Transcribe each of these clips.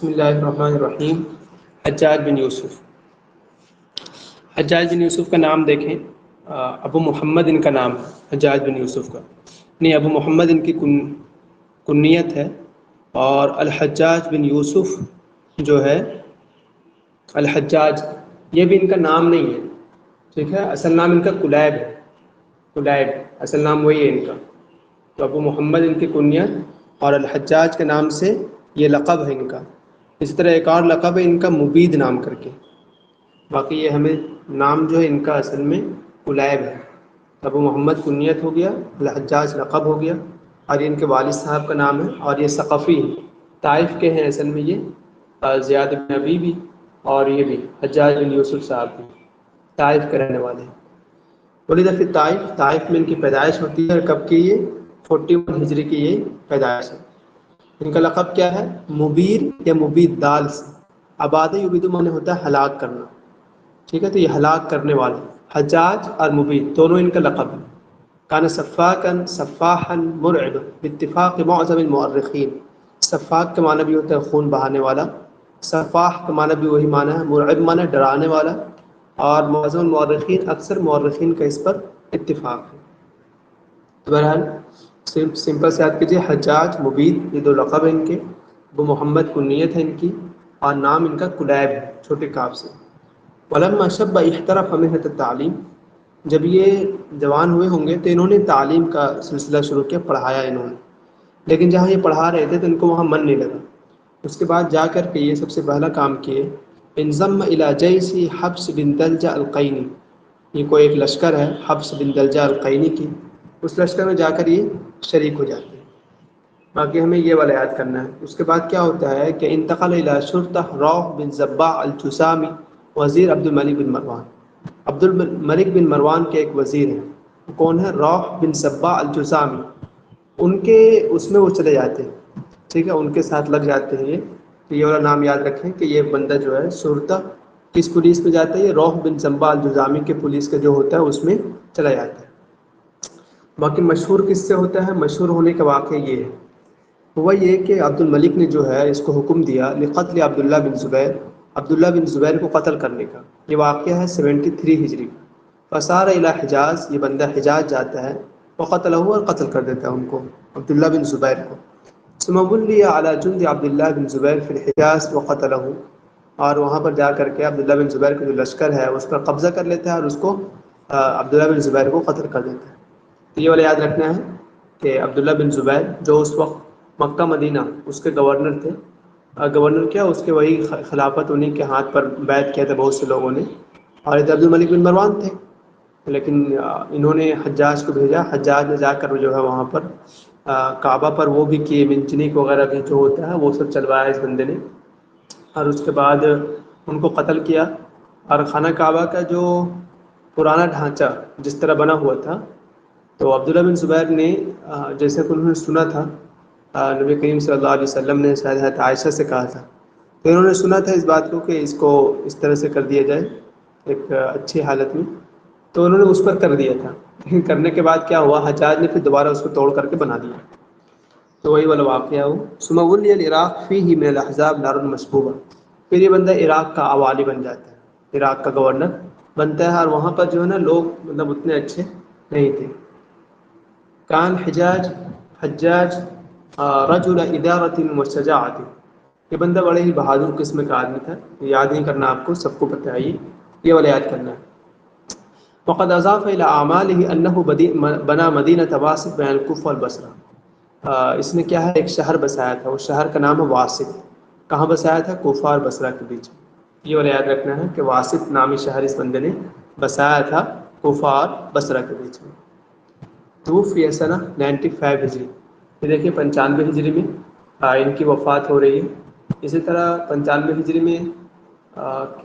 بسم اللہ الرحمن الرحیم۔ حجاج بن یوسف، حجاج بن یوسف کا نام دیکھیں، ابو محمد ان کا نام ہے حجاج بن یوسف کا، نہیں ابو محمد ان کی کنیت ہے، اور الحجاج بن یوسف جو ہے الحجاج یہ بھی ان کا نام نہیں ہے، ٹھیک ہے، اصل نام ان کا کلیب ہے، کلیب اصل نام وہی ہے ان کا، تو ابو محمد ان کی کنیت اور الحجاج کے نام سے یہ لقب ہے ان کا۔ اسی طرح ایک اور لقب ہے ان کا مبید نام کر کے، باقی یہ ہمیں نام جو ہے ان کا اصل میں کلیب ہے۔ ابو محمد کنیت ہو گیا، الحجاج لقب ہو گیا، اور یہ ان کے والد صاحب کا نام ہے، اور یہ ثقفی ہیں، طائف کے ہیں اصل میں یہ، زیاد بن نبی بھی اور یہ بھی حجاج بن یوسف صاحب بھی طائف کے رہنے والے ہیں۔ ولد فی طائف، طائف میں ان کی پیدائش ہوتی ہے، کب کی؟ یہ 41 ہجری کی یہ پیدائش ہے۔ ان کا لقب کیا ہے؟ مبیر یا مبید، دال سے آباد یبید معنی ہوتا ہے ہلاک کرنا، ٹھیک ہے، تو یہ ہلاک کرنے والے حجاج اور مبید دونوں ان کا لقب ہے۔ کان سفاکا سفاحا مرعبا باتفاق معظم المؤرخین، سفاک کا معنی بھی ہوتا ہے خون بہانے والا، سفاح کا معنی بھی وہی معنی ہے، مرعب معنی ڈرانے والا، اور معظم المؤرخین اکثر مؤرخین کا اس پر اتفاق ہے۔ بہرحال سمپل سے یاد کیجیے، حجاج مبید یہ دو لقب ہیں ان کے، ابو محمد کنیت ہے ان کی، اور نام ان کا کلیب ہے چھوٹے کاف سے۔ ولما شب احترف محنت التعلیم، جب یہ جوان ہوئے ہوں گے تو انہوں نے تعلیم کا سلسلہ شروع کیا، پڑھایا انہوں نے، لیکن جہاں یہ پڑھا رہے تھے تو ان کو وہاں من نہیں لگا۔ اس کے بعد جا کر کے یہ سب سے پہلا کام کیے، انضم الی جیش حبس بن دلجہ القینی، یہ کوئی ایک لشکر ہے حبس بن دلجہ القینی کی، اس لشکر میں جا کر یہ شریک ہو جاتے ہیں۔ باقی ہمیں یہ والا یاد کرنا ہے۔ اس کے بعد کیا ہوتا ہے کہ انتقل الی شرطہ روح بن ضباع الجسامی وزیر عبد الملک بن مروان، عبد الملک بن مروان کے ایک وزیر ہیں، کون ہے؟ روح بن ضباع الجسامی، ان کے اس میں وہ چلے جاتے ہیں، ٹھیک ہے، ان کے ساتھ لگ جاتے ہیں یہ، تو یہ والا نام یاد رکھیں کہ یہ بندہ جو ہے شرطہ کس پولیس میں جاتا ہے؟ یہ روح بن ضباع الجسامی کے پولیس کا جو ہوتا ہے اس میں چلا جاتا ہے۔ باقی مشہور کس سے ہوتا ہے؟ مشہور ہونے کا واقعہ یہ ہے، ہوا یہ کہ عبد الملک نے جو ہے اس کو حکم دیا لقتل عبداللہ بن زبیر، عبداللہ بن زبیر کو قتل کرنے کا۔ یہ واقعہ ہے 73 ہجری کا۔ فسار الی حجاز، یہ بندہ حجاز جاتا ہے، وقتلہ، اور قتل کر دیتا ہے ان کو، عبداللہ بن زبیر کو۔ ثم ولی علی جند عبداللہ بن زبیر فی الحجاز وقتلہ، اور وہاں پر جا کر کے عبداللہ بن زبیر کا جو لشکر ہے اس پر قبضہ کر لیتا ہے اور اس کو عبداللہ بن زبیر کو قتل کر دیتا ہے۔ تو یہ والا یاد رکھنا ہے کہ عبداللہ بن زبیر جو اس وقت مکہ مدینہ اس کے گورنر تھے، گورنر کیا اس کے وہی خلافت انہیں کے ہاتھ پر بیعت کیا تھا بہت سے لوگوں نے، اور عبد الملک بن مروان تھے، لیکن انہوں نے حجاج کو بھیجا، حجاج نے جا کر جو ہے وہاں پر کعبہ پر وہ بھی کیے، منجنیق وغیرہ بھی جو ہوتا ہے وہ سب چلوایا اس بندے نے، اور اس کے بعد ان کو قتل کیا۔ اور خانہ کعبہ کا جو پرانا ڈھانچہ جس طرح بنا ہوا تھا، تو عبداللہ بن زبیر نے جیسے کہ انہوں نے سنا تھا نبی کریم صلی اللہ علیہ وسلم نے شاید حضرت عائشہ سے کہا تھا، تو انہوں نے سنا تھا اس بات کو کہ اس کو اس طرح سے کر دیا جائے ایک اچھی حالت میں، تو انہوں نے اس پر کر دیا تھا، لیکن کرنے کے بعد کیا ہوا، حجاج نے پھر دوبارہ اس کو توڑ کر کے بنا دیا، تو وہی والا واقعہ ہو۔ ثم ولی العراق فیہ من الاحزاب نار مسبوبہ، پھر یہ بندہ عراق کا والی بن جاتا ہے، عراق کا گورنر بنتا ہے، اور وہاں پر جو ہے نا لوگ مطلب اتنے اچھے نہیں تھے۔ کان حجاج رجل ادارت و شجاعت، یہ بندہ بڑے ہی بہادر قسم کا آدمی تھا، یاد نہیں کرنا آپ کو، سب کو پتہ ہے یہ والا یاد کرنا ہے۔ وقد اضاف الى اعماله انه بنا مدینہ واسط بین الکوفہ والبصرہ، اس نے کیا ہے ایک شہر بسایا تھا، اس شہر کا نام ہے واسط، کہاں بسایا تھا؟ کوفہ اور بصرہ کے بیچ۔ یہ والا یاد رکھنا ہے کہ واسط نامی شہر اس بندے نے بسایا تھا کوفہ اور بصرہ کے بیچ میں۔ توفی سنہ 95 ہجری، یہ دیکھیے 95 ہجری میں ان کی وفات ہو رہی ہے۔ اسی طرح 95 ہجری میں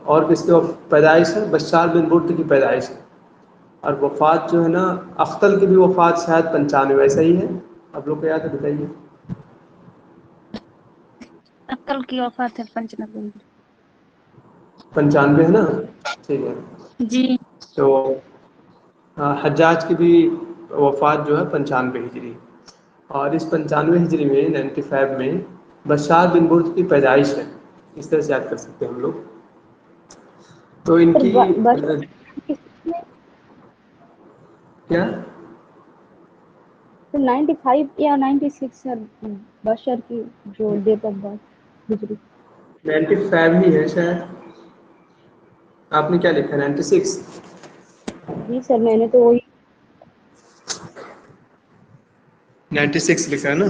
اور کس کی پیدائش ہے؟ بشار بن برد کی پیدائش ہے، اور وفات جو ہے نا اختل کی بھی وفات شاید 95 ایسا ہی ہے، آپ لوگ کو یاد ہے بتائیے؟ عقل کی وفات ہے 95۔ 95 ہے نا، ٹھیک ہے، جی تو حجاج کی بھی وفات جو ہے 95 ہجری، اور اس 95 ہجری میں 95 میں بشار بن برد کی پیدائش ہے، اس طرح سے یاد کر سکتے ہیں ہم لوگ. تو ان سر کی بشر میں کیا 95 یا 96 سر بشر کی جو ڈیٹ آف برتھ ہجری. 95 ہی ہے شاید. آپ نے کیا لکھا 96؟ جی سر میں نے تو وہی 96 لکھا ہے نا.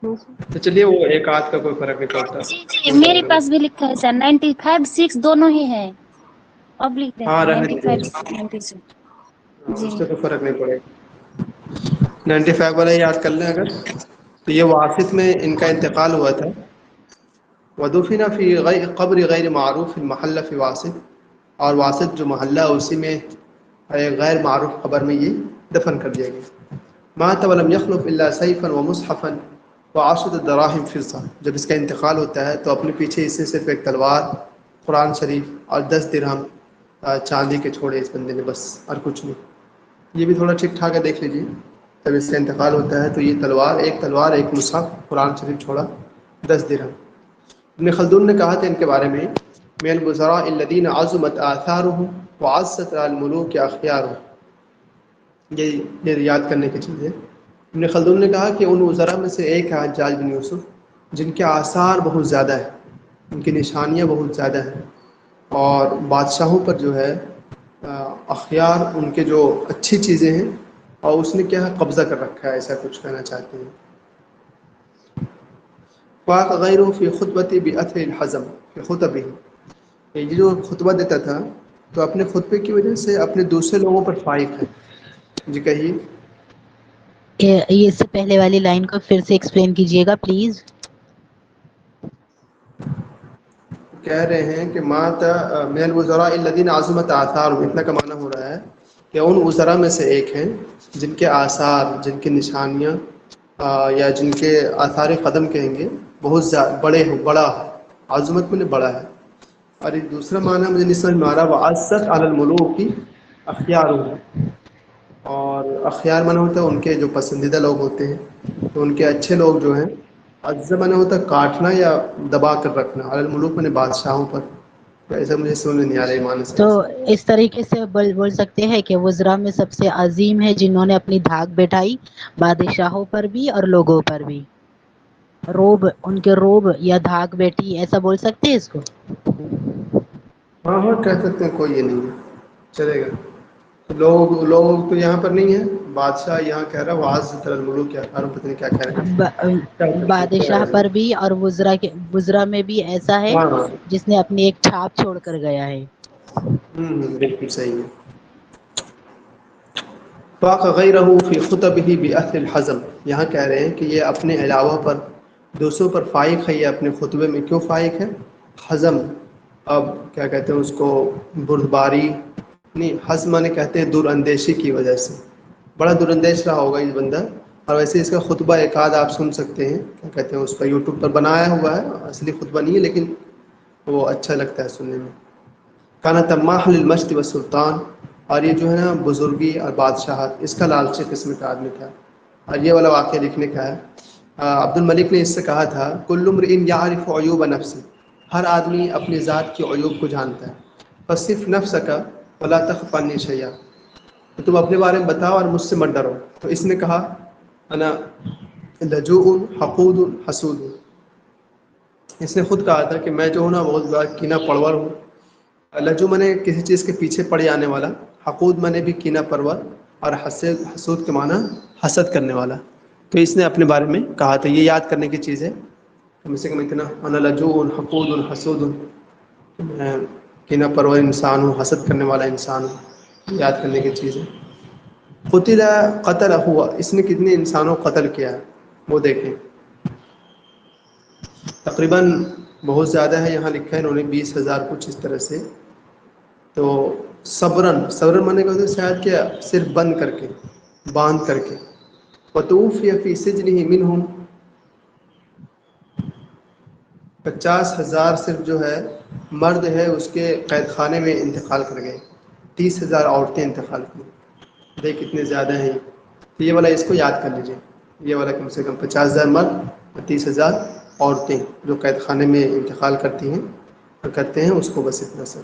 ہاں سر. تو چلیے وہ ایک آدھ کا کوئی فرق نہیں پڑتا. جی جی میرے پاس بھی لکھا ہے سر 95 6 دونوں ہی ہے. اب لکھ ہاں دیتے رہنے 95 دیجیے. 96. ہاں جی اس سے تو فرق نہیں پڑے گا. 95 والا یاد کر لیں اگر. تو یہ واسط میں ان کا انتقال ہوا تھا. ودفن فی قبر غیر معروف محلہ فی واسط. اور واسط جو محلہ ہے اسی میں غیر معروف قبر میں یہ دفن کر دیا گیا. مات ولم يخلف الا سيفا ومصحفا وعشرة دراهم فضة. جب اس کا انتقال ہوتا ہے تو اپنے پیچھے اس سے صرف ایک تلوار، قرآن شریف اور 10 درہم چاندی کے چھوڑے اس بندے نے، بس اور کچھ نہیں. یہ بھی تھوڑا ٹھیک ٹھاک ہے، دیکھ لیجیے. جب اس کا انتقال ہوتا ہے تو یہ تلوار ایک مصحف قرآن شریف چھوڑا 10 درہم. ابن خلدون نے کہا تھا ان کے بارے میں من الوزراء الذين عظمت آثارهم وعزت الملوك اخيارهم. یہ یاد کرنے کی چیز ہے. ابن خلدون نے کہا کہ ان وزراء میں سے ایک ہے حجاج بن یوسف جن کے آثار بہت زیادہ ہیں، ان کی نشانیاں بہت زیادہ ہیں، اور بادشاہوں پر جو ہے اخیار ان کے جو اچھی چیزیں ہیں اور اس نے کیا قبضہ کر رکھا ہے، ایسا کچھ کہنا چاہتے ہیں. فاق غیر فی خطبتی باثر الحزم فی خطبہ. یہ جو خطبہ دیتا تھا تو اپنے خطبے کی وجہ سے اپنے دوسرے لوگوں پر فائق ہے. جی کہیے. اس سے پہلے والی لائن کو پھر سے ایکسپلین کیجیے گا پلیز. کہہ رہے ہیں کہ مات من الوزراء الذين عظمت آثارهم، اتنا کا معنی ہو رہا ہے کہ ان وزراء میں سے ایک ہیں جن کے آثار، جن کی نشانیاں یا جن کے آثار قدم کہیں گے بہت زیادہ بڑا ہے. عظمت میں بڑا ہے. اور ایک دوسرا معنی مجھے نہیں سمجھ میں آ رہا، وعزت علی الملوک اخیارهم. اور اخیار معنی ہوتا ہے ان کے جو پسندیدہ لوگ ہوتے ہیں، تو ان کے اچھے لوگ جو ہیں. عز معنی ہوتا ہے کاٹنا یا دبا کر رکھنا، علی الملوک معنی بادشاہوں پر. تو ایسا مجھے سمجھ نہیں آ رہا ایمان سے. تو اس طریقے سے بول سکتے ہیں کہ وزراء میں سب سے عظیم ہے جنہوں نے اپنی دھاک بیٹھائی بادشاہوں پر بھی اور لوگوں پر بھی. ان کے روب یا دھاک بیٹھی، ایسا بول سکتے ہیں اس کو. ہاں ہاں کہہ سکتے ہیں، کوئی یہ نہیں ہے، چلے گا. لوگ تو یہاں پر نہیں ہے، بادشاہ یہاں کہہ رہا ہے وعزت علی الملوک اخیارهم، پتہ نہیں کیا کہہ رہے بادشاہ ہیں. پر بھی اور وزراء میں بھی ایسا ہے ہاں ہاں جس نے اپنی ایک چھاپ چھوڑ کر گیا ہے. بالکل صحیح ہے. فاق غیرہ فی خطبہ باثر الحزم. یہاں کہہ رہے ہیں کہ یہ اپنے علاوہ پر دوسروں پر فائق ہے. یہ اپنے خطبے میں کیوں فائق ہے؟ حزم، اب کیا کہتے ہیں اس کو، بردباری نہیں، حزم معنی کہتے ہیں دور اندیشی کی وجہ سے. بڑا دور اندیش رہا ہوگا یہ بندہ. اور ویسے اس کا خطبہ ایک آدھ آپ سن سکتے ہیں، کیا کہتے ہیں اس کا یوٹیوب پر بنایا ہوا ہے، اصلی خطبہ نہیں ہے لیکن وہ اچھا لگتا ہے سننے میں. کانا طماح للمجد والسلطان. اور یہ جو ہے نا بزرگی اور بادشاہت، اس کا لالچی قسم کا آدمی تھا. اور یہ والا واقعہ لکھنے کا ہے. عبد الملک نے اس سے کہا تھا کل امرئ یعرف عیوب نفسہ. ہر آدمی اپنی ذات کے عیوب کو جانتا ہے. فصف نفسک ولا تخف عنی شیئا. تو تم اپنے بارے میں بتاؤ اور مجھ سے مت ڈرو. تو اس نے کہا انا لجوع حقود حسود. اس نے خود کہا تھا کہ میں جو ہوں نا بہت بڑا کینہ پرور ہوں. لجوع معنی کسی چیز کے پیچھے پڑ جانے والا، حقود معنی بھی کینہ پرور، اور حسود کے معنی حسد کرنے والا. تو اس نے اپنے بارے میں کہا تھا. یہ یاد کرنے کی چیز ہے کم سے کم اتنا، انا لجوع حقود حسود. میں کینہ پرور انسان ہوں، حسد کرنے والا انسان ہوں. یاد کرنے کی چیز ہے. قتل ہوا، اس نے کتنے انسانوں کو قتل کیا ہے وہ دیکھیں. تقریباً بہت زیادہ ہے، یہاں لکھا ہے انہوں نے 20,000 کچھ اس طرح سے. تو صبرن معنی کہ شاید کیا صرف بند کر کے، باندھ کر کے. وتوفی فی سجنہ منہم 50,000 صرف جو ہے مرد ہے اس کے قید خانے میں انتقال کر گئے. 30,000 عورتیں انتقال کی. دیکھ کتنے زیادہ ہیں. تو یہ والا اس کو یاد کر لیجیے. یہ والا کم سے کم 50,000 مرد اور 30,000 عورتیں جو قید خانے میں انتقال کرتی ہیں اور کرتے ہیں، اس کو بس اتنا سر.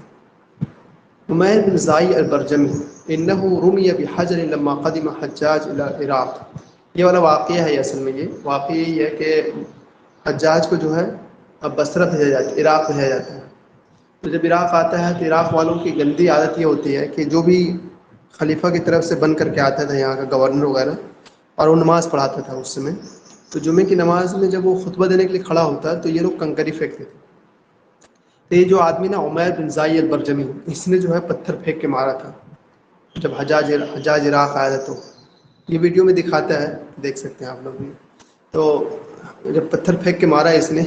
عمیر بن زائی البرجمی انه رمی بحجر لما قدم حجاج الى العراق. یہ والا واقعہ ہے، اصل میں یہ واقعہ یہ ہے کہ حجاج کو جو ہے اب بصرہ بھیجا جاتا ہے، عراق بھیجا جاتا ہے. تو جب عراق آتا ہے تو عراق والوں کی گندی عادت یہ ہوتی ہے کہ جو بھی خلیفہ کی طرف سے بن کر کے آتا تھا یہاں کا گورنر وغیرہ، اور وہ نماز پڑھاتا تھا اس سمے، تو جمعے کی نماز میں جب وہ خطبہ دینے کے لیے کھڑا ہوتا ہے تو یہ لوگ کنکری پھینکتے تھے. تو یہ جو آدمی نا عمیر بن زائی البرجمی، اس نے جو ہے پتھر پھینک کے مارا تھا جب حجاج عراق آیا تھا. تو یہ ویڈیو میں دکھاتا ہے، دیکھ سکتے ہیں آپ لوگ بھی. تو جب پتھر پھینک کے مارا اس نے،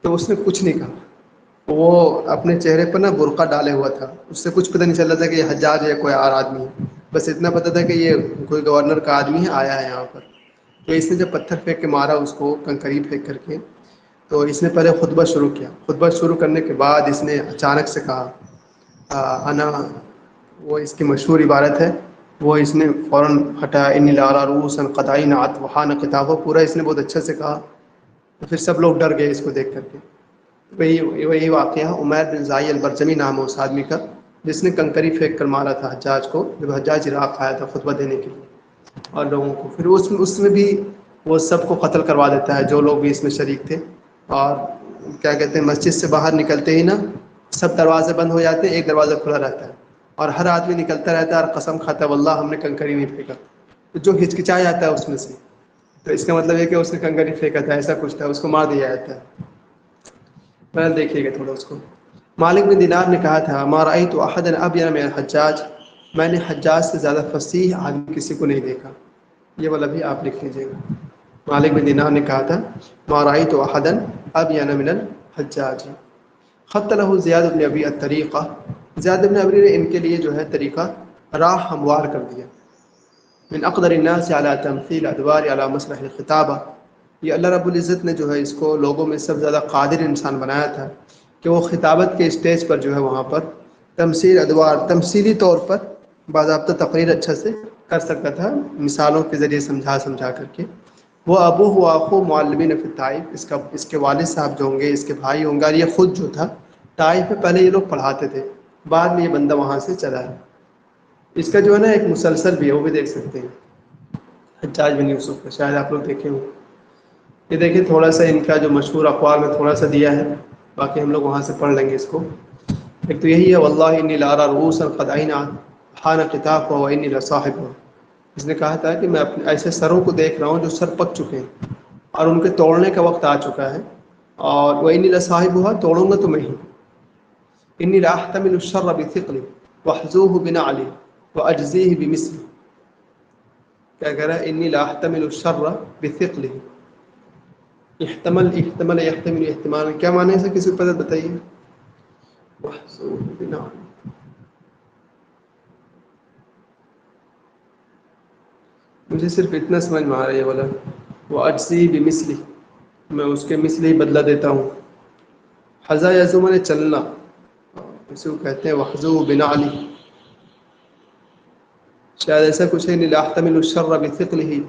تو اس نے کچھ نہیں کہا. وہ اپنے چہرے پر نا برقع ڈالے ہوا تھا، اس سے کچھ پتہ نہیں چل رہا تھا کہ یہ حجاج ہے کوئی اور آدمی ہے. بس اتنا پتہ تھا کہ یہ کوئی گورنر کا آدمی ہے، آیا ہے یہاں پر. تو اس نے جب پتھر پھینک کے مارا اس کو کنکری پھینک کر کے، تو اس نے پہلے خطبہ شروع کیا. خطبہ شروع کرنے کے بعد اس نے اچانک سے کہا انا، وہ اس کی مشہور عبارت ہے، وہ اس نے فوراً ہٹایا انی لارا روسا قطعین وحان کتابہ، پورا اس نے بہت اچھے سے کہا. تو پھر سب لوگ ڈر گئے اس کو دیکھ کر کے. وہی واقعہ عمیر بن زائی البرجمی نام ہے اس آدمی کا، جس نے کنکری پھینک کر مارا تھا حجاج کو جب حجاج عراق آیا تھا خطبہ دینے کے لیے. اور لوگوں کو پھر اس میں بھی وہ سب کو قتل کروا دیتا ہے جو لوگ بھی اس میں شریک تھے. اور کیا کہتے ہیں، مسجد سے باہر نکلتے ہی نا سب دروازے بند ہو جاتے ہیں، ایک دروازہ کھلا رہتا ہے اور ہر آدمی نکلتا رہتا ہے اور قسم کھاتا ہے واللہ ہم نے کنکری نہیں پھینکا. تو جو ہچکچا جاتا ہے اس میں سے، تو اس کا مطلب ہے کہ اس نے کنکری پھینکا تھا، ایسا کچھ تھا، اس کو مار دیا جاتا ہے. پہلے دیکھیے گا تھوڑا اس کو. مالک بن دینار نے کہا تھا ما رأیت احدا ابین من الحجاج، میں نے حجاج سے زیادہ فصیح آدمی کسی کو نہیں دیکھا. یہ والا بھی آپ لکھ لیجیے گا. مالک بن دینار نے کہا تھا ما رأیت احدا ابین من الحجاج. خط له زیاد بن ابی الطریقہ، زیاد بن ابی نے ان کے لیے جو ہے طریقہ راہ ہموار کر دیا. من اقدر الناس على تمثيل ادوار على مسرح الخطابہ، یہ اللہ رب العزت نے جو ہے اس کو لوگوں میں سب سے زیادہ قادر انسان بنایا تھا کہ وہ خطابت کے اسٹیج پر جو ہے وہاں پر تمثیل ادوار، تمثیلی طور پر باضابطہ تقریر اچھا سے کر سکتا تھا، مثالوں کے ذریعے سمجھا کر کے. وہ ابو و اخو معلمین فی الطائف، اس کے والد صاحب جو ہوں گے، اس کے بھائی ہوں گے، اور یہ خود جو تھا طائف میں پہلے یہ لوگ پڑھاتے تھے، بعد میں یہ بندہ وہاں سے چلا ہے. اس کا جو ہے نا ایک مسلسل بھی ہے، وہ بھی دیکھ سکتے ہیں، حجاج بن یوسف کا، شاید آپ لوگ دیکھے ہوں. یہ دیکھیں تھوڑا سا ان کا جو مشہور اقوال میں تھوڑا سا دیا ہے، باقی ہم لوگ وہاں سے پڑھ لیں گے اس کو. ایک تو یہی ہے واللہ انی لارا رؤوسا قد عینا حان قطافہ وانی لصاحبہ. اس نے کہا تھا کہ میں اپنے ایسے سروں کو دیکھ رہا ہوں جو سر پک چکے ہیں اور ان کے توڑنے کا وقت آ چکا ہے، اور وانی لصاحبہ، توڑوں گا تو میں ہی. انی لاحتمل الشر بثقل واحذوه بنعلی واجزیہ بمثلی. کیا کہہ رہا ہے؟ انی لاحتمل الشر بثقل. احتمل احتمال کیا معنی ہے اسے کسی کو پتہ بتائیے. مجھے صرف اتنا سمجھ میں آ رہا ہے یہ والا، وہ اجزی بمثلی، میں اس کے مثل ہی بدلہ دیتا ہوں. حذا یزو نے چلنا، اسے وہ کہتے ہیں وحذو بنعلی. شاید ایسا کچھ ہے، لاحتمل الشر بثقلہ،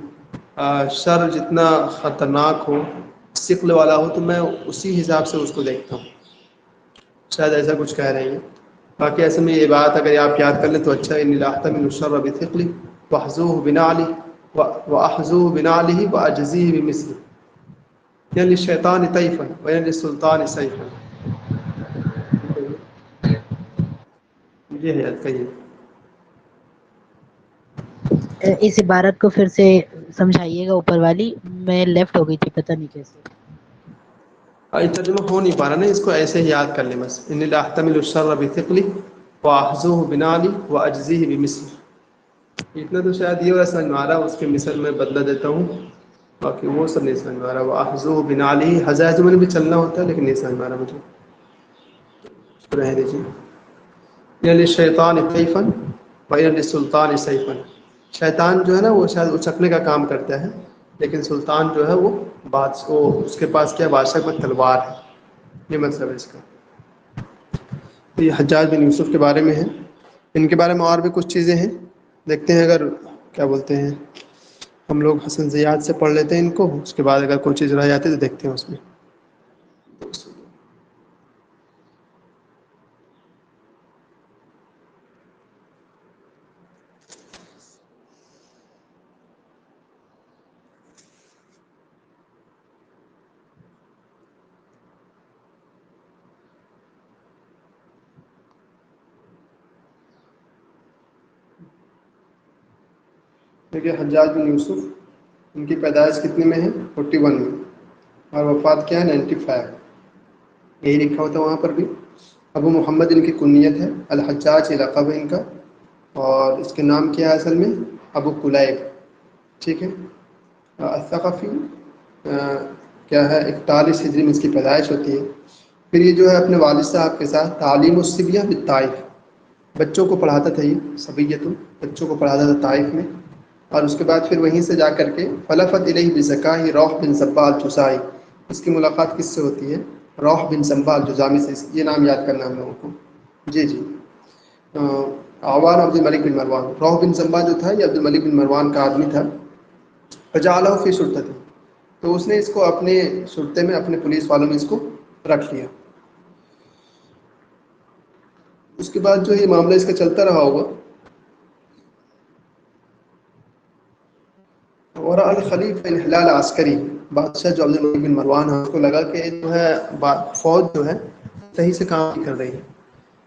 شر جتنا خطرناک ہو، ثقل والا ہو، تو میں اسی حساب سے اس کو دیکھتا ہوں. شاید ایسا کچھ کہہ رہے ہیں. باقی ایسے میں یہ بات اگر آپ یاد کر لیں تو اچھا ہے. انی لاحتمل الشر بثقلی واحذوه بنعلی واحذوه بنعلہ واجزیہ بمثلہ. یعنی للشیطان طیفا ویعنی للسلطان سیفا. یہ ہے کہیے. اس عبارت کو پھر سے سمجھائیے گا، اوپر والی میں لیفٹ ہو گئی تھی، پتہ نہیں کیسے. ترجمہ ہو نہیں پا رہا نا، اس کو ایسے ہی یاد کر لیں بس. انی لاحتمل الشر بثقلی واحذوه بنعلی واجزیہ بمثلہ. اتنا تو شاید یہ سمجھ میں آ رہا، اس کے مثل میں بدلہ دیتا ہوں، باقی وہ سب نہیں سمجھ میں آ رہا. واحذوه بنعلی، حذا یزو میں بھی چلنا ہوتا ہے لیکن نہیں سمجھ میں آ رہا مجھے، رہ دیجیے. یا للشیطان طیفا ویا للسلطان سیفا. شیطان جو ہے نا وہ شاید اچکنے کا کام کرتا ہے، لیکن سلطان جو ہے وہ اس کے پاس کیا بادشاہ میں تلوار ہے. یہ مطلب ہے اس کا. یہ حجاج بن یوسف کے بارے میں ہے. ان کے بارے میں اور بھی کچھ چیزیں ہیں، دیکھتے ہیں. اگر کیا بولتے ہیں، ہم لوگ حسن زیاد سے پڑھ لیتے ہیں ان کو، اس کے بعد اگر کوئی چیز رہ جاتی ہے تو دیکھتے ہیں اس میں. دیکھیے حجاج بن یوسف ان کی پیدائش کتنے میں ہے 41 میں، اور وفات کیا ہے 95، یہی لکھا ہوتا ہے وہاں پر بھی۔ ابو محمد ان کی کنیت ہے، الحجاج لقب ہے ان کا، اور اس کے نام کیا ہے اصل میں ابو کلیب، ٹھیک ہے۔ الثقفی کیا ہے 41 ہجری میں اس کی پیدائش ہوتی ہے۔ پھر یہ جو ہے اپنے والد صاحب کے ساتھ تعلیم الصبیہ بالطائف، بچوں کو پڑھاتا تھا، یہ صبیۃ بچوں کو پڑھاتا تھا طائف میں، اور اس کے بعد پھر وہیں سے جا کر کے فلفت الیہ بزکاہ روح بن زبا الجزائی، اس کی ملاقات کس سے ہوتی ہے؟ روح بن زبا الجزامی سے، یہ نام یاد کرنا ہم لوگوں کو۔ جی جی، عوان عبد الملک بن مروان، روح بن زبا جو تھا یہ عبد الملک بن مروان کا آدمی تھا، فجعلہ فی شرطتی، تو اس نے اس کو اپنے شرطے میں، اپنے پولیس والوں میں اس کو رکھ لیا۔ اس کے بعد جو یہ معاملہ اس کا چلتا رہا ہوگا، اور الخلیفہ انحلال عسکری، بادشاہ جو عبد الملک بن مروان ہے اس کو لگا کہ جو ہے فوج جو ہے صحیح سے کام نہیں کر رہی ہے،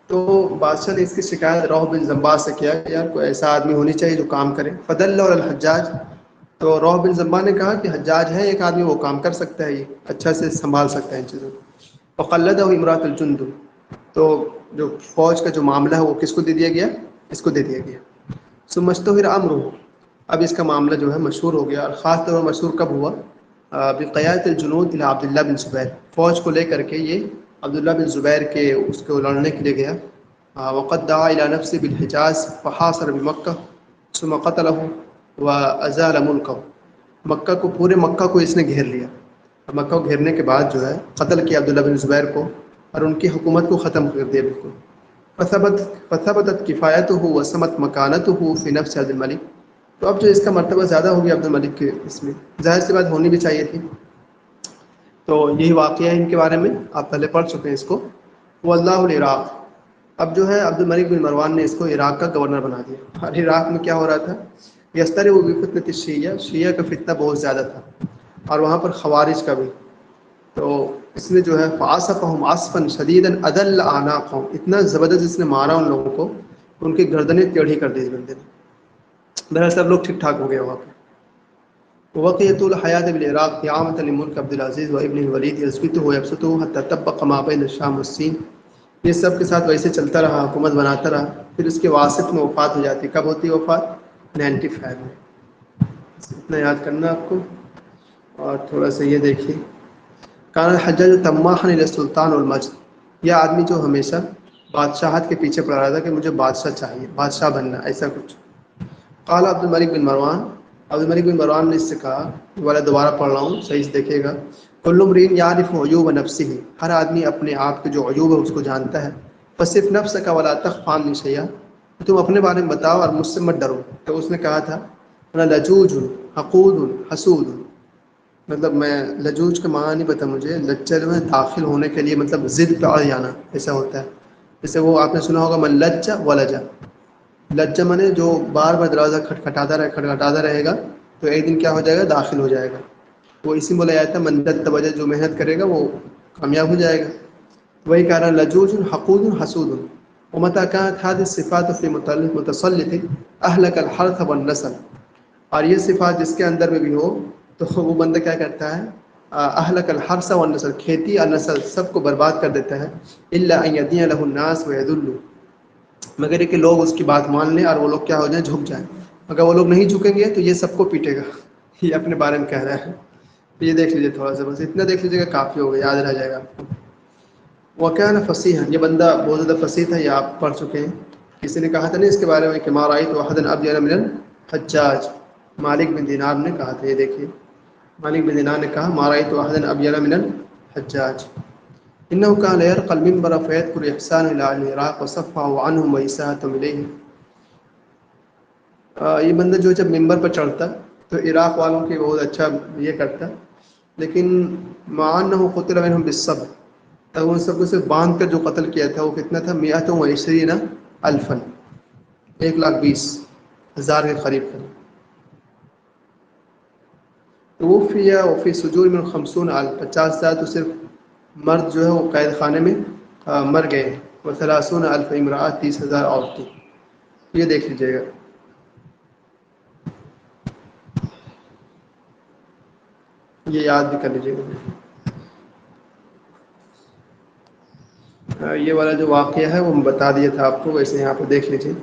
تو بادشاہ نے اس کی شکایت روح بن زبا سے کیا کہ یار کوئی ایسا آدمی ہونی چاہیے جو کام کرے۔ فدل الحجاج، تو روح بن زبا نے کہا کہ حجاج ہے ایک آدمی، وہ کام کر سکتا ہے، یہ اچھا سے سنبھال سکتا ہے ان چیزوں کو۔ فقلدہ امرات الجند، تو جو فوج کا جو معاملہ ہے وہ کس کو دے دیا گیا؟ اس کو دے دیا گیا۔ سمجھتہر امر، اب اس کا معاملہ جو ہے مشہور ہو گیا، اور خاص طور پر مشہور کب ہوا؟ بقیادت الجنود الى عبداللہ بن زبیر، فوج کو لے کر کے یہ عبداللہ بن زبیر کے اس کو لڑنے کے لیے گیا۔ وقد دعا الى نفسه بالحجاز فحاصر بمکہ ثم قتله وازال ملکہ، مکہ کو، پورے مکہ کو اس نے گھیر لیا، مکہ کو گھیرنے کے بعد جو ہے قتل کیا عبداللہ بن زبیر کو، اور ان کی حکومت کو ختم کر دیا بالکل۔ فثبتت کفایتہ وسمت مکانتہ فی نفس عبد الملک، تو اب جو اس کا مرتبہ زیادہ ہو گیا عبد الملک کے، اس میں ظاہر سی بات ہونی بھی چاہیے تھی۔ تو یہی واقعہ ہے ان کے بارے میں، آپ پہلے پڑھ چکے ہیں اس کو۔ واللہ العراق، اب جو ہے عبد الملک بن مروان نے اس کو عراق کا گورنر بنا دیا، اور عراق میں کیا ہو رہا تھا؟ یستر و بفتنۃ الشیعہ، شیعہ کا فتنہ بہت زیادہ تھا، اور وہاں پر خوارج کا بھی، تو اس نے جو ہے فعصفہم عصفا شدیدا اذل اعناقہم، اتنا زبردست اس نے مارا ان لوگوں کو، ان کی گردنیں ٹیڑھی کر دی بندے نے۔ بہرحال سب لوگ ٹھیک ٹھاک ہو گئے وہاں پہ۔ وقية طول الحياة بالعراق إعامة لملك عبد العزيز وابن الوليد يثبته ويبسطه حتى طبق ما بين الشام والصين، یہ سب کے ساتھ ویسے چلتا رہا، حکومت بناتا رہا، پھر اس کے واسط میں وفات ہو جاتی۔ کب ہوتی ہے وفات؟ 95 میں۔ اتنا یاد کرنا آپ کو۔ اور تھوڑا سا یہ دیکھیے، کان الحجاج طماحا الى السلطان والمجد، یہ آدمی جو ہمیشہ بادشاہت کے پیچھے پڑ رہا تھا کہ مجھے بادشاہ چاہیے، بادشاہ بننا، ایسا کچھ۔ قال عبد الملک بن مروان، عبد الملک بن مروان نے اس سے کہا، والا دوبارہ پڑھ رہا ہوں صحیح سے دیکھیے گا، کل امرئ یعرف عیوب نفسہ، ہر آدمی اپنے آپ کے جو عیوب ہے اس کو جانتا ہے، فصف نفسک ولا تخف عنی شیئا، تم اپنے بارے میں بتاؤ اور مجھ سے مت ڈرو۔ تو اس نے کہا تھا انا لجوج حقود حسود، مطلب میں لجوج کا معنی نہیں پتا مجھے، لجل میں داخل ہونے کے لیے مطلب ضد پہ اڑ جانا، ایسا ہوتا ہے۔ جیسے وہ آپ نے سنا ہوگا من لج ولجا، لجا منے جو بار بار دروازہ کھٹکھٹاتا رہے گا تو ایک دن کیا ہو جائے گا؟ داخل ہو جائے گا۔ وہ اسی بولا جاتا ہے من لج وجہ، جو محنت کرے گا وہ کامیاب ہو جائے گا۔ وہی کہہ رہا لجوج حقود حسود، ومتى كانت هذه الصفات في متسلط اهلك الحرث والنسل، اور یہ صفات جس کے اندر میں بھی ہو تو وہ بندہ کیا کرتا ہے؟ اهلك الحرث والنسل، کھیتی اور نسل سب کو برباد کر دیتا ہے۔ الا ان يدين له الناس ويذلوا، مگر یہ کہ لوگ اس کی بات مان لیں اور وہ لوگ کیا ہو جائیں؟ جھک جائیں۔ اگر وہ لوگ نہیں جھکیں گے تو یہ سب کو پیٹے گا، یہ اپنے بارے میں کہہ رہا ہے۔ یہ دیکھ لیجیے تھوڑا سا، بس اتنا دیکھ لیجیے گا کافی ہوگا، یاد رہ جائے گا آپ کو۔ وكان فصیحا، یہ بندہ بہت زیادہ فصیح تھا، یہ آپ پڑھ چکے ہیں۔ کسی نے کہا تھا نا اس کے بارے میں کہ ما رأيت احدا ابين من الحجاج، مالک بن دینار نے کہا تھا، یہ دیکھیے مالک بن دینار نے کہا ما رأيت احدا ابين من الحجاج انه كان يرقى المنبر فيذكر احسان الى العراق وصفه عنهم واساءتهم اليه، یہ بندہ جو جب منبر پر چڑھتا تو عراق والوں کی بہت اچھا یہ کرتا، لیکن مع انه قتل منهم بالصبر، تب ان سب کو صرف باندھ کر جو قتل کیا تھا وہ کتنا تھا؟ 120,000، 120,000 کے قریب تھا۔ توفی وفی سجون من 50,000، 50,000 تو صرف مرد جو ہے وہ قید خانے میں مر گئے، و 30,000 امرأة، 30,000 عورتیں۔ یہ دیکھ لیجیے گا۔ یہ یاد بھی کر لیجیے گا. یہ والا جو واقعہ ہے وہ بتا دیا تھا آپ کو، ویسے یہاں پہ دیکھ لیجیے.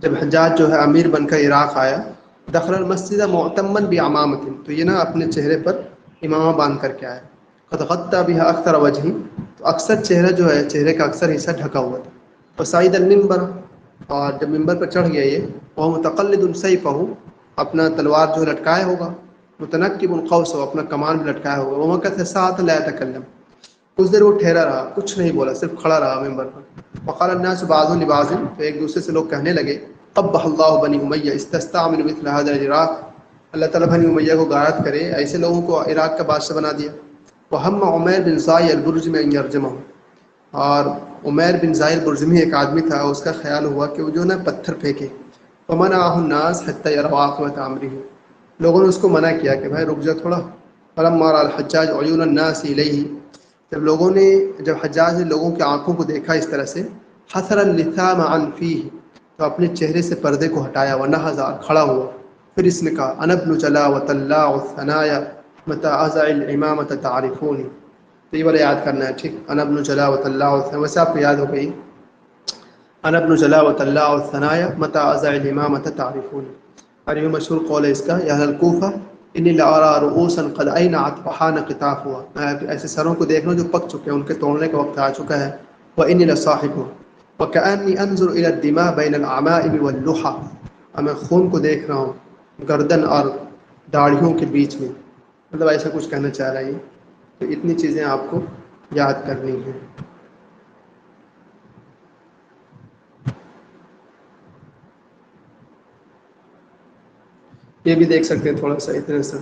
جب حجاج جو ہے امیر بن کر عراق آیا، دخل المسجد معتمن بعمامۃ، تو یہ نا اپنے چہرے پر امامہ باندھ کر کے آیا. قد غطى بها اکثر وجهه، تو اکثر چہرہ جو ہے چہرے کا اکثر حصہ ڈھکا ہوا تھا. وصعد المنبر، اور جب ممبر پر چڑھ گیا یہ، وہ متقلد سیفہ، اپنا تلوار جو لٹکائے ہوگا، متنکب القوس، اپنا کمان بھی لٹکایا ہوگا. ومکث ساعۃ لا يتکلم، کچھ دیر وہ ٹھہرا رہا، کچھ نہیں بولا، صرف کھڑا رہا ممبر پر. وقال الناس بعض لبعض، تو ایک دوسرے سے لوگ کہنے لگے، قبح اللہ بنی امیہ استستعمل مثل هذا العراق، اللہ تعالیٰ بنی امیہ کو غارت کرے، ایسے لوگوں کو عراق کا بادشاہ بنا دیا. وہم عمیر بن زائی البرجمی ان یرجمہ، اور عمیر بن زائی البرجمی ایک آدمی تھا، اس کا خیال ہوا کہ وہ جو نا پتھر پھینکے. فمنعه الناس حتى يروا عاقبۃ امره، لوگوں نے اس کو منع کیا کہ بھائی رک جا تھوڑا. فلما رأى الحجاج عیون الناس الیہ، جب حجاج نے لوگوں کی آنکھوں کو دیکھا اس طرح سے، حسر اللثام عن فیہ، تو اپنے چہرے سے پردے کو ہٹایا، ونہض، کھڑا ہوا. پھر اس نے کہا، انا ابن جلا وطلاع الثنایا متى ازع الامامۃ تعرفونی. تو یہ والا یاد کرنا ہے، ٹھیک. انا ابن جلا وطلاع الثنایا، ویسے آپ کو یاد ہو گئی. انا ابن جلا وطلاع الثنایا متى ازع الامامۃ تعرفونی. اور یہ مشہور قول ہے اس کا، یا اہل الکوفہ انی لارى رؤوسا قد اینعت وحان قطافها، میں ایسے سروں کو دیکھ رہا ہوں جو پک چکے ہیں، ان کے توڑنے کا وقت آ چکا ہے. وانی لصاحبها وكأني انظر الى الدماء بين العمائم واللحى، اور میں خون کو دیکھ رہا ہوں گردن اور داڑھیوں کے بیچ میں. مطلب ایسا کچھ کہنا چاہ رہا ہے یہ. تو اتنی چیزیں آپ کو یاد کرنی ہیں. یہ بھی دیکھ سکتے ہیں تھوڑا سا اتنے سا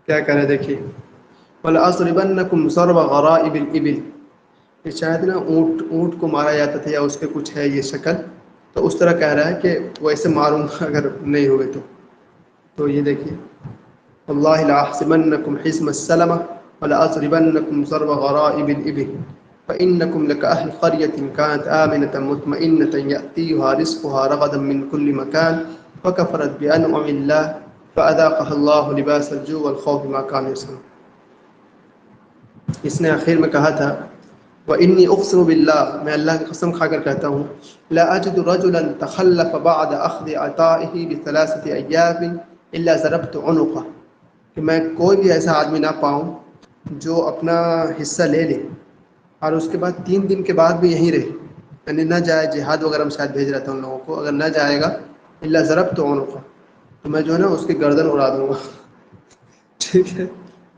کیا کہہ رہے ہیں، دیکھیے. وَلَأَضْرِبَنَّكُمْ ضَرْبَ غَرَائِبِ الْإِبِلِ، یہ شاید نا اونٹ کو مارا جاتا تھا، یا اس کے کچھ ہے یہ شکل، تو اس طرح کہہ رہا ہے کہ ویسے ماروں گا اگر نہیں ہوئے تو. تو یہ دیکھیے، واللہ لأحسبنکم حسم السلمہ ولأضربنکم ضرب غرائب الإبل فإنکم لکأہل قریة كانت آمنة مطمئنة یأتیها رزقها رغدا من كل مکان فکفرت بأنعم اللہ فأذاقها اللہ لباس الجوع والخوف بما كانوا يصنعون. اس نے آخر میں کہا تھا، وإني أقسم بالله، میں اللہ کی قسم کھا کر کہتا ہوں، لا أجد رجلا تخلف بعد أخذ عطائه بثلاثة أيام إلا ضربت عنقه، کہ میں کوئی بھی ایسا آدمی نہ پاؤں جو اپنا حصہ لے لے اور اس کے بعد 3 دن کے بعد بھی یہیں رہے، یعنی نہ جائے. جہاد وغیرہ میں شاید بھیج رہا تھا ان لوگوں کو، اگر نہ جائے گا إلا ضربت عنقه، تو میں جو ہے نا اس کی گردن اڑا دوں گا. ٹھیک ہے.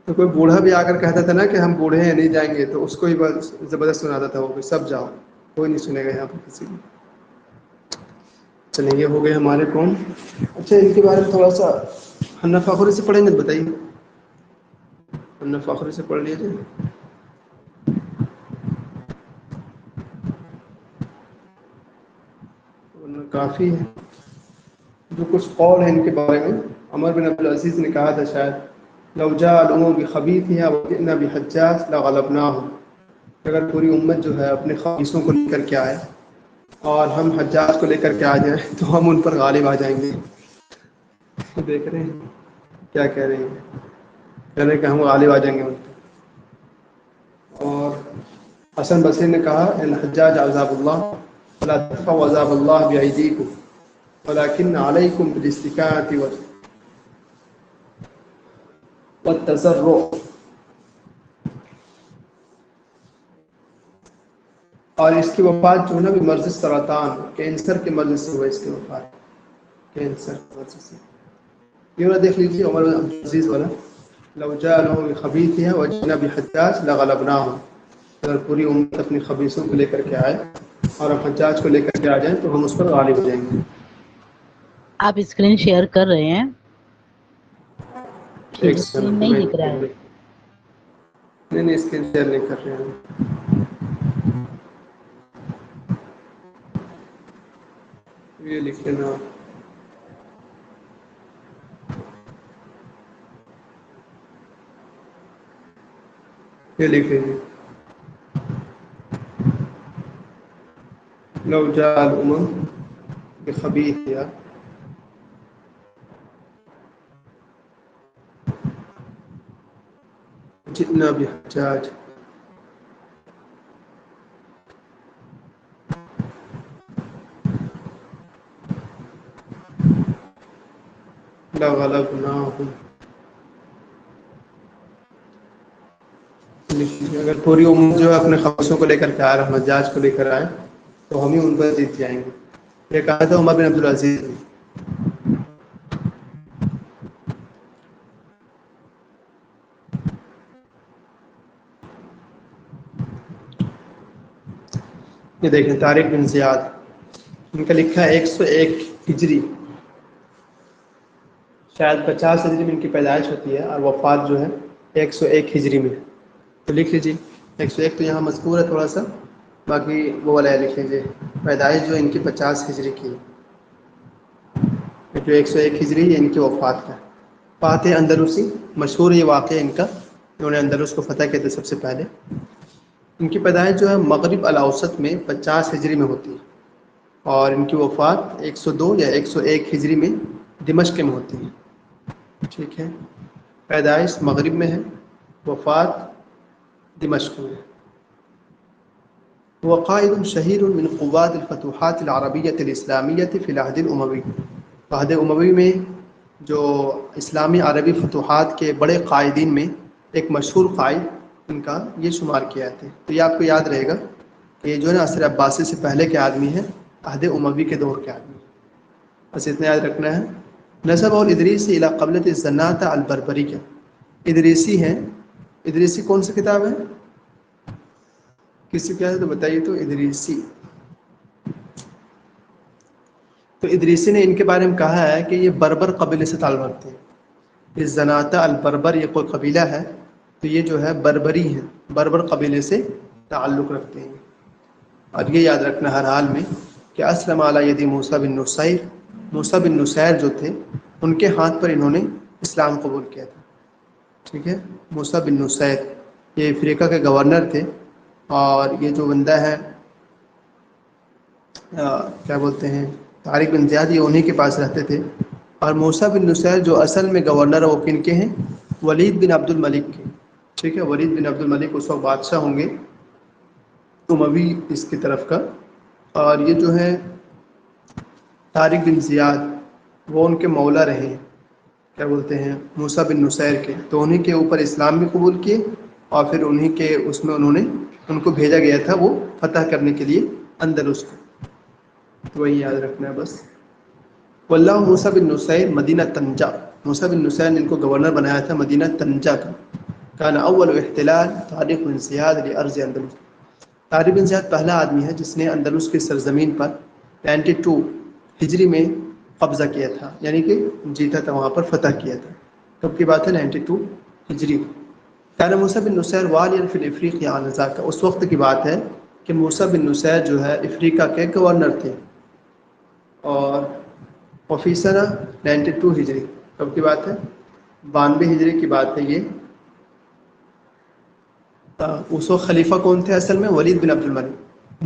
تو کوئی بوڑھا بھی آ کر کہتا تھا نا کہ ہم بوڑھے ہیں نہیں جائیں گے، تو اس کو ہی بس زبردست سناتا تھا وہ کہ سب جاؤ، کوئی نہیں سنے گا یہاں پہ کسی کو. چلیں، یہ ہو گئے ہمارے کون. اچھا، ان کے بارے میں تھوڑا سا حنا فخری سے پڑھیں گے، بتائیے. حنا فخری سے پڑھ لیجیے. ورنہ کافی ہے. جو کچھ قول ہے ان کے بارے میں، عمر بن عبدالعزیز نے کہا تھا شاید، لو جاء الامم بخبیثها وجئنا بحجاج لغلبناهم، اگر پوری امت جو ہے اپنے خبیثوں کو لے کر کے آئے اور ہم حجاج کو لے کر کے آ جائیں تو ہم ان پر غالب آ جائیں گے. دیکھ رہے ہیں کیا کہہ رہے ہیں، کہہ رہے ہیں کہ ہم غالب آ جائیں گے ان پر. اور حسن بصری نے کہا، الحجاج عذاب اللہ فلا تدفعوا عذاب اللہ بأیدیکم ولكن علیکم بالاستکانۃ والتضرع. اور اس کی وفات جو ہے نا بھی مرض سرطان، کینسر کے مرض سے ہوا اس کی وفات، کینسر کی مرض سے. یہ والا دیکھ لیجیے عمر بن عبدالعزیز والا، لو جاء الامم بخبیثها وجئنا بحجاج لغلبناهم، اگر پوری امت اپنی خبیثوں کو لے کر کے آئے اور ہم حجاج کو لے کر کے آ جائیں تو ہم اس پر غالب ہو جائیں گے. آپ اسکرین شیئر کر رہے ہیں کہ ایک اسکرین سیکنڈ نہیں میں دکھ رہا ہے؟ نہیں اسکرین شیئر نہیں کر رہے ہیں. یہ لکھ لینا، یہ لکھ لیجیے. لو جاء الامم بخبیثها جئنا بحجاج، لغلبناہم، اگر پوری امت جو ہے اپنے خمسوں کو لے کر کے آئے اور حجاج کو لے کر آئے تو ہم ہی ان پر جیت جائیں گے. یہ کہا تھا عمر بن عبدالعزیز نے. یہ دیکھیں طارق بن زیاد، ان کا لکھا ہے 101 ہجری، شاید 50 ہجری میں ان کی پیدائش ہوتی ہے اور وفات جو ہے 101 ہجری میں. تو لکھ لیجیے 101 تو یہاں مذکور ہے تھوڑا سا، باقی وہ والا لکھ لیجیے پیدائش جو ان کی 50 ہجری کی ہے، جو 101 ہجری یہ ان کی وفات کا. فاتح اندلسی، مشہور یہ واقعہ ان کا، انہوں نے اندلس کو فتح کیا تھا سب سے پہلے. ان کی پیدائش جو ہے مغرب الاوسط میں 50 ہجری میں ہوتی ہے اور ان کی وفات 102 یا 101 ہجری میں دمشق میں ہوتی ہے. ٹھیک ہے، پیدائش مغرب میں ہے، وفات دمشق میں. وقائد شہیر من قوات الفتوحات العربیۃ الاسلامیۃ فی العہد الاموی. عہد اموی میں جو اسلامی عربی فتوحات کے بڑے قائدین میں ایک مشہور قائد ان کا یہ شمار کیا جاتے ہیں. تو یہ آپ کو یاد رہے گا کہ یہ جو ہے نا عصر عباسی سے پہلے کے آدمی ہیں، عہد اموی کے دور کے آدمی. بس اتنا یاد رکھنا ہے. نسب اور ادریسی الی قبلۃ الزناتہ البربریہ، ادریسی ہیں. ادریسی کون سی کتاب ہے؟ کسی کیا ہے تو بتائیے تو. ادریسی، تو ادریسی نے ان کے بارے میں کہا ہے کہ یہ بربر قبیلے سے تعلق رکھتے ہیں. اس زناتہ البربر یہ کوئی قبیلہ ہے تو یہ جو ہے بربری ہیں، بربر قبیلے سے تعلق رکھتے ہیں. اور یہ یاد رکھنا ہر حال میں کہ اسلم علی ید موسیٰ بن نصیر، موسیٰ بن نصیر جو تھے ان کے ہاتھ پر انہوں نے اسلام قبول کیا تھا. ٹھیک ہے، موسیٰ بن نصیر یہ افریقہ کے گورنر تھے اور یہ جو بندہ ہے کیا بولتے ہیں طارق بن زیاد، یہ انہی کے پاس رہتے تھے. اور موسیٰ بن نصیر جو اصل میں گورنر ہے وہ کن کے ہیں؟ ولید بن عبد الملک کے. ٹھیک ہے، ولید بن عبد الملک اس وقت بادشاہ ہوں گے اموی اس کی طرف کا. اور یہ جو ہے طارق بن زیاد وہ ان کے مولا رہے ہیں، کیا بولتے ہیں موسیٰ بن نصیر کے. تو انہی کے اوپر اسلام بھی قبول کیے اور پھر انہی کے اس میں انہوں نے ان کو بھیجا گیا تھا وہ فتح کرنے کے لیے اندلس کو. تو وہی یاد رکھنا ہے بس. واللہ موسیٰ بن نصیر مدینہ طنجہ، موسیٰ بن نصیر نے ان کو گورنر بنایا تھا مدینہ طنجہ کا. کان اول احتلال طارق بن زیاد لارض اندلس، طارق بن زیاد پہلا آدمی ہے جس نے اندلس کی سرزمین پر 92 ہجری میں قبضہ کیا تھا، یعنی کہ جیتا تھا، وہاں پر فتح کیا تھا. کب کی بات ہے؟ 92 ہجری. کان موسیٰ بن نصیر والیا فی الافریقہ آنذاک، اس وقت کی بات ہے کہ موسیٰ بن نصیر جو ہے افریقہ کے گورنر تھے. اور وفی سنہ 92 ہجری، کب کی بات ہے؟ 92 ہجری کی بات ہے یہ. اس وقت خلیفہ کون تھے اصل میں؟ ولید بن عبد الملک.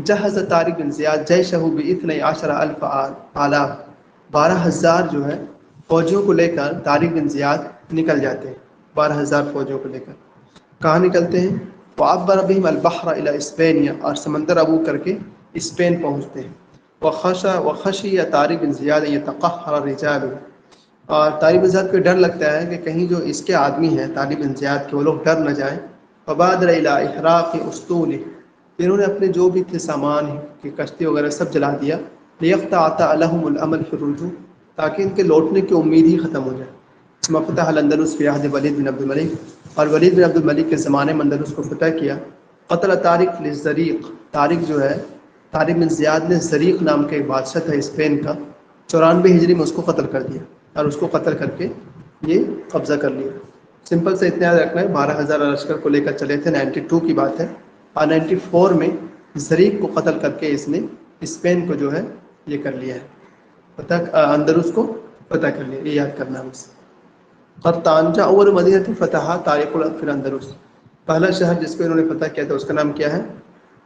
جہز طارق بن زیاد جیشہ ب12,000 آلاف، 12,000 جو ہے فوجیوں کو لے کر طارق بن زیاد نکل جاتے ہیں. 12,000 فوجیوں کو لے کر کہاں نکلتے ہیں؟ وعبر بهم البحر الى اسپینیا، اور سمندر عبور کر کے اسپین پہنچتے ہیں. وخشی طارق بن زیاد یتقہر الرجال، اور طارق بن زیاد کو ڈر لگتا ہے کہ کہیں جو اس کے آدمی ہیں طارق بن زیاد کے وہ لوگ ڈر نہ جائیں. فبادر الى احراق اسطول، انہوں نے اپنے جو بھی تھے سامان کی کشتی وغیرہ سب جلا دیا. لیقطع لهم الامل فی الرجوع، تاکہ ان کے لوٹنے کی امید ہی ختم ہو جائے. ثم فتح الاندلس فی عہد ولید بن عبد الملک، اور ولید بن عبد الملک کے زمانے میں اندلس کو فتح کیا. قتل طارق للزریق، طارق جو ہے طارق بن زیاد نے زریق نام کے ایک بادشاہ تھا اسپین کا، 94 ہجری میں اس کو قتل کر دیا اور اس کو قتل کر کے یہ قبضہ کر لیا. سمپل سے اتنا یاد رکھنا ہے 12,000 لشکر کو لے کر چلے تھے، 92 کی بات ہے. اور 94 میں زریق کو قتل کر کے اس نے اسپین کو جو ہے یہ کر لیا ہے، اندلس کو فتح کر لیا. یہ یاد کرنا ہے بس. قرطانجہ اول مدینہ فتح طارق فی الاندلس، پہلا شہر جس کو انہوں نے فتح کیا تھا اس کا نام کیا ہے؟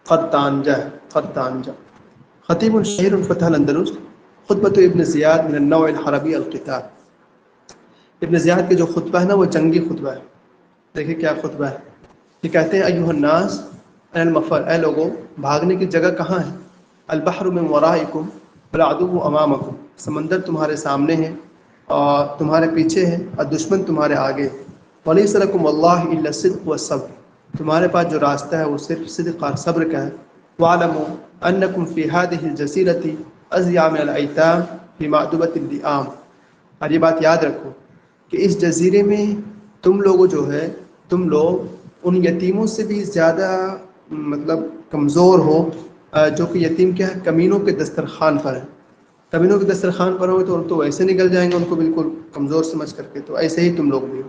قرطانجہ. قرطانجہ. خطیب الشہیر فتح الاندلس، خطبۃ ابن زیاد من النوع الحربی القتال، ابن زیاد کے جو خطبہ ہے نا وہ جنگی خطبہ ہے. دیکھیں کیا خطبہ ہے، یہ کہتے ہیں ایھا الناس این المفر، اے لوگوں بھاگنے کی جگہ کہاں ہے؟ البحر من ورائکم والعدو امامکم، سمندر تمہارے سامنے ہے اور تمہارے پیچھے ہے، اور دشمن تمہارے آگے۔ ولیس لکم واللہ الا الصدق والصبر، تمہارے پاس جو راستہ ہے وہ صرف صدق اور صبر کا ہے۔ وَاعْلَمُوا أَنَّكُمْ فِي هَذِهِ الْجَزِيرَةِ أَضْيَعَ مِنَ الْأَيْتَامِ فِي مَأْدُبَةِ اللِّئَامِ، اور یہ بات یاد رکھو کہ اس جزیرے میں تم لوگ جو ہے، تم لوگ ان یتیموں سے بھی زیادہ مطلب کمزور ہو، جو کہ یتیم کیا ہے، کمینوں کے دسترخوان پر ہے۔ کمینوں کے دسترخوان پر ہو تو ایسے نکل جائیں گے ان کو بالکل کمزور سمجھ کر کے، تو ایسے ہی تم لوگ بھی ہو۔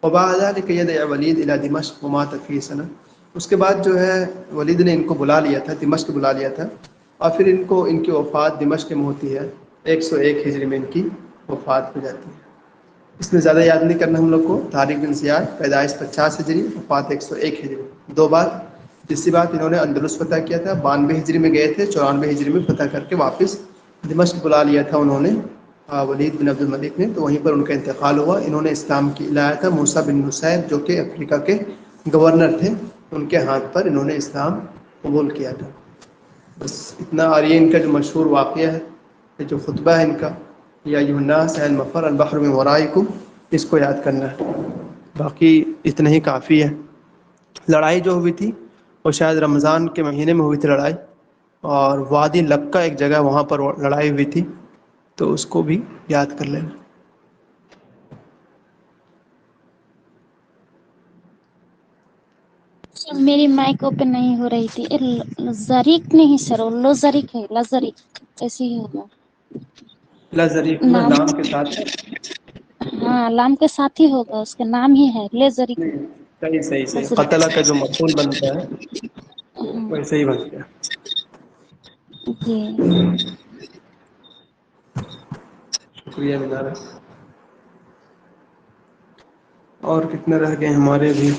وبعد ذلك يدعى ولید الى دمشق ومات فيه سنہ، اس کے بعد جو ہے ولید نے ان کو بلا لیا تھا، دمشق بلا لیا تھا، اور پھر ان کی وفات دمشق میں ہوتی ہے، 101 ہجری میں ان کی وفات ہو جاتی ہے۔ اس میں زیادہ یاد نہیں کرنا ہم لوگ کو۔ طارق بن زیاد پیدائش 50 ہجری، وفات 101 ہجری، 2 بات۔ تیسری بات انہوں نے اندلس فتح کیا تھا، 92 ہجری میں گئے تھے، 94 ہجری میں فتح کر کے واپس دمشق بلا لیا تھا انہوں نے ولید بن عبد الملک نے، تو وہیں پر ان کا انتقال ہوا۔ انہوں نے اسلام کی لایا تھا موسیٰ بن نصیر جو کہ افریقہ کے گورنر تھے، ان کے ہاتھ پر انہوں نے اسلام قبول کیا تھا۔ بس اتنا، اور یہ ان کا جو مشہور واقعہ ہے، یہ جو خطبہ ہے ان کا، یا ایھا الناس المفر البحر من ورائکم، اس کو یاد کرنا ہے۔ باقی اتنا ہی کافی ہے۔ لڑائی جو ہوئی تھی وہ شاید رمضان کے مہینے میں ہوئی تھی لڑائی، اور وادی لکہ ایک جگہ وہاں پر لڑائی ہوئی تھی، تو اس کو بھی یاد کر لینا۔ میری مائک اوپن نہیں ہو رہی تھی۔ زریق نہیں سر، وہ لوزرک ہے، لزرک ایسے ہی ہوگا لذریف نا نام۔ لام کے ساتھ ہے؟ ہاں لام کے ساتھ ہی ہوگا، اس کا نام ہی ہے لیزرک نہیں، صحیح لزرک۔ قتلہ کا جو مفعول بنتا ہے ہاں ویسے ہی بن گیا۔ جی شکریہ مینارہ۔ اور کتنے رہ گئے ہمارے بھی؟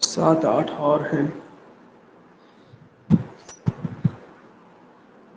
7 8 اور ہیں۔